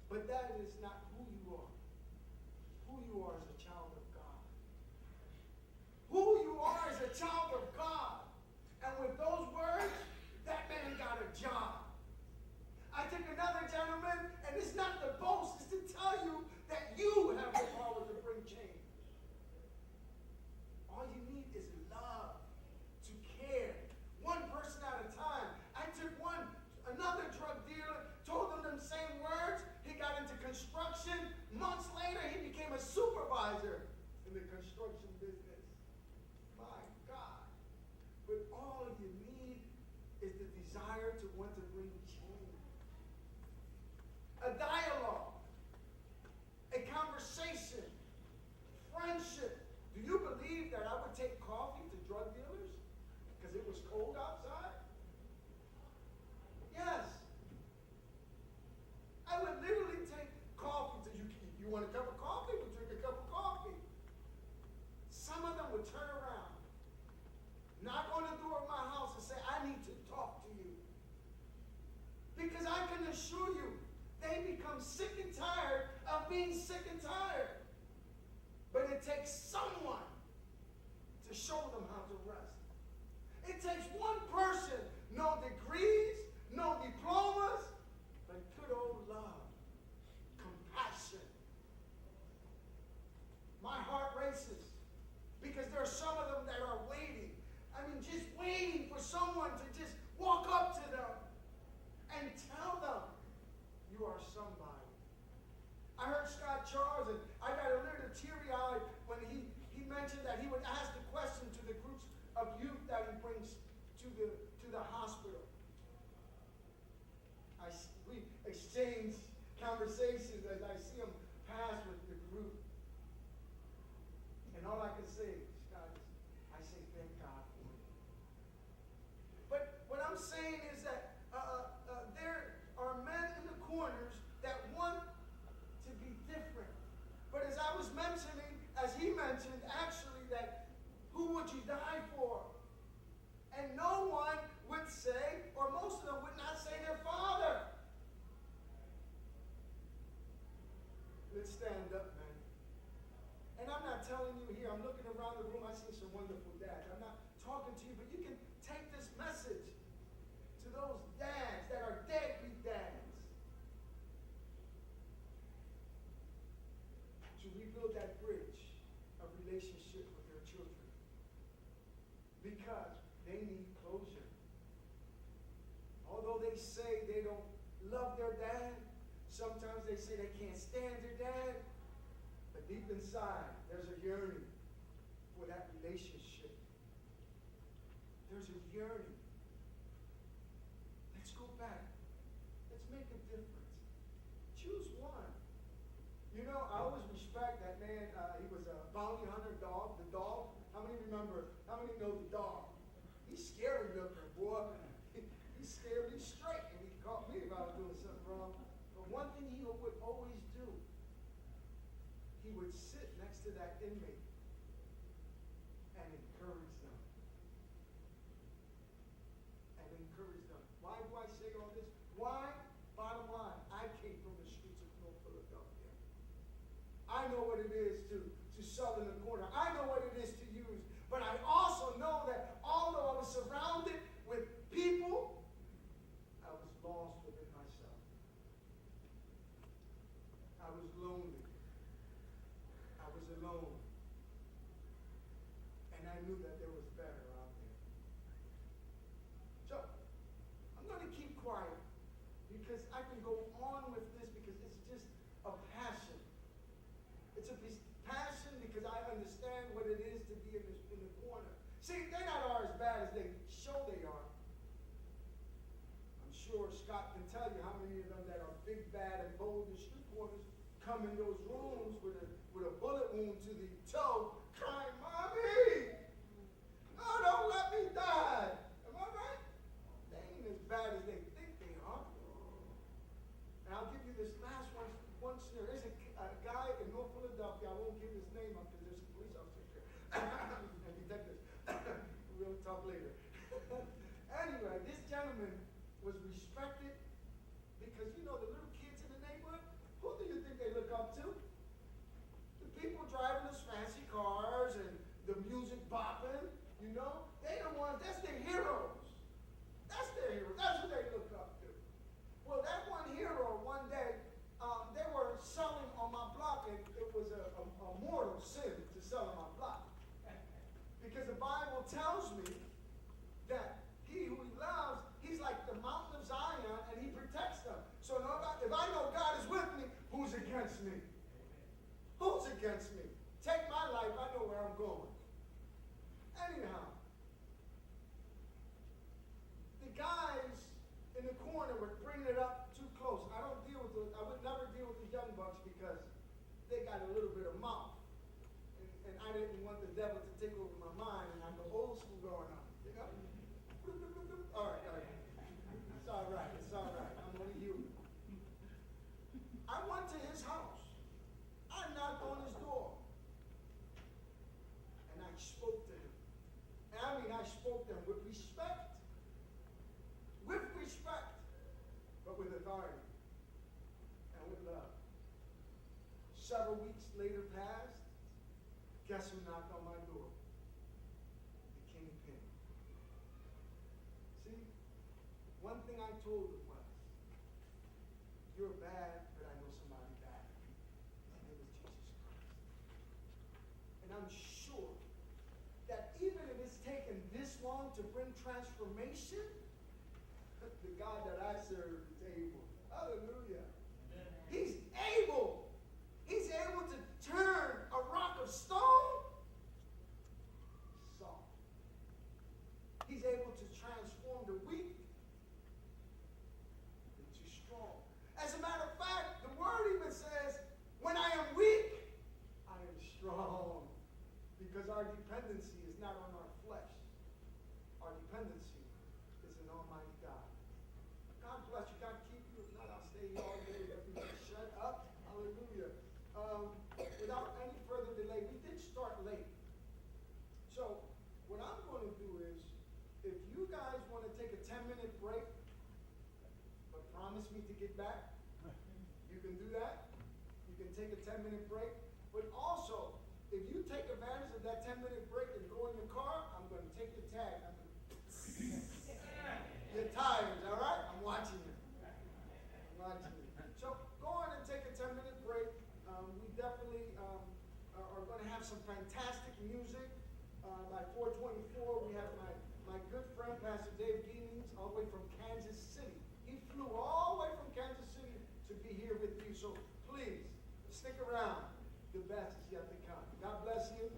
But that is not who you are. Who you are as a child of God. Who you are as a child of God. And with those words, that man got a job. I took another gentleman, and it's not to boast, it's to tell you that you have the power to bring change. All you need is love, to care. One person at a time. I took another drug dealer, told him them same words. He got into construction. Months later, he became a supervisor in the construction business. My God. But all you need is the desire to want to bring change. A dialogue, a conversation, friendship. Do you believe that I would take coffee to drug dealers because it was cold outside? Yes. I would literally take coffee to you want a cup of coffee? We'll drink a cup of coffee. Some of them would turn around, knock on the door of my house and say, I need to talk to you. Because I can assure you, they become sick and tired of being sick and tired. But it takes someone to show them how to rest. It takes one person, no degrees, no diplomas, but good old love, compassion. My heart races because there are some of them that are waiting. I mean, just waiting for someone to just walk up to them and tell them, you are somebody. I heard Scott Charles, and I got a little teary-eyed when he mentioned that he would ask the question to the groups of youth that he brings to the hospital. We exchange conversations as I see him pass with the group. And all I can say, Scott, is I say thank God for you. But what I'm saying is that there are men in the corners that want to be different. But as I was mentioning, as he mentioned, actually, that who would you die for? And no one would say, or most of them would not say their father. Let's stand up, man. And I'm not telling you here, I'm looking around the room, I see some wonderful dads. I'm not talking to you, but you can take this message to those dads that are deadbeat dads. To rebuild that bridge of relationship with their children. Because they need closure. Although they say they don't love their dad, sometimes they say they can't stand their dad, but deep inside, there's a yearning for that relationship. There's a yearning. Let's go back. Let's make a difference. Choose one. You know, I always respect that man. He was a bounty hunter dog. The dog. How many remember? How many know the dog? He's scary looking, boy. He scared me straight, and he caught me if I was doing something wrong. But one thing he would always do, he would sit next to that inmate and encourage them. And encourage them. Why do I say all this? Why? Bottom line, I came from the streets of North Philadelphia. I know what it is to sell in the corner. I know what it is to use. But I also know that although I was surrounded with people, I was lost within myself. I was lonely. I was alone. And I knew that there was better out there. So, I'm going to keep quiet because I can go on with this because it's just a passion. It's a passion because I understand what it is to be in the corner. See, they not as bad as they show they are. I'm sure Scott can tell you how many of them that are big, bad, and bold in street corners come in those rooms with a bullet wound to the toe, crying, Mommy! Oh, don't let me die. Am I right? They ain't as bad as they think they are. And I'll give you this last one scenario. There's a guy in North Philadelphia, I won't give his name up because there's a police officer here. And detectives. We'll talk later. Anyway, this gentleman was respected because, you know, the little kids in the neighborhood, who against me? Who's against me? Take my life. I know where I'm going. Anyhow, the guys in the corner were bringing it up too close. I would never deal with the young bucks because they got a little bit of mouth. And I didn't want the devil to take over my mind and have the old school going on. You know? All right. It's all right. I'm only human. I went to his house. I knocked on his door. And I spoke to him. And I spoke to him with respect. But with authority. And with love. Several weeks later passed. Guess who knocked on my door? The kingpin. See? One thing I told him was, you're bad, but I know somebody bad. His name is Jesus Christ. And I'm sure that even if it's taken this long to bring transformation, the God that I serve is able. Hallelujah. He's able. He's able to turn a rock of stone soft. He's able to transform the weak into strong. As a matter of fact, the word even says, when I am weak, I am strong. Because our dependency is not on our flesh. Our dependency is in Almighty God. God bless you. God keep you. If not, I'll stay here all day. Let me just shut up. Hallelujah. Without any further delay, we did start late. So what I'm going to do is, if you guys want to take a 10-minute break, but promise me to get back, you can do that. You can take a 10-minute break. But also, if you take advantage of that 10-minute break and go in your car, I'm going to take your tag. Your tires, all right? I'm watching you. So go on and take a 10-minute break. We definitely are going to have some fantastic music. By 4:24, we have my good friend, Pastor Dave Gienings, all the way from Kansas City. He flew all the way from Kansas City to be here with you. So please, stick around. The best is yet to come. God bless you.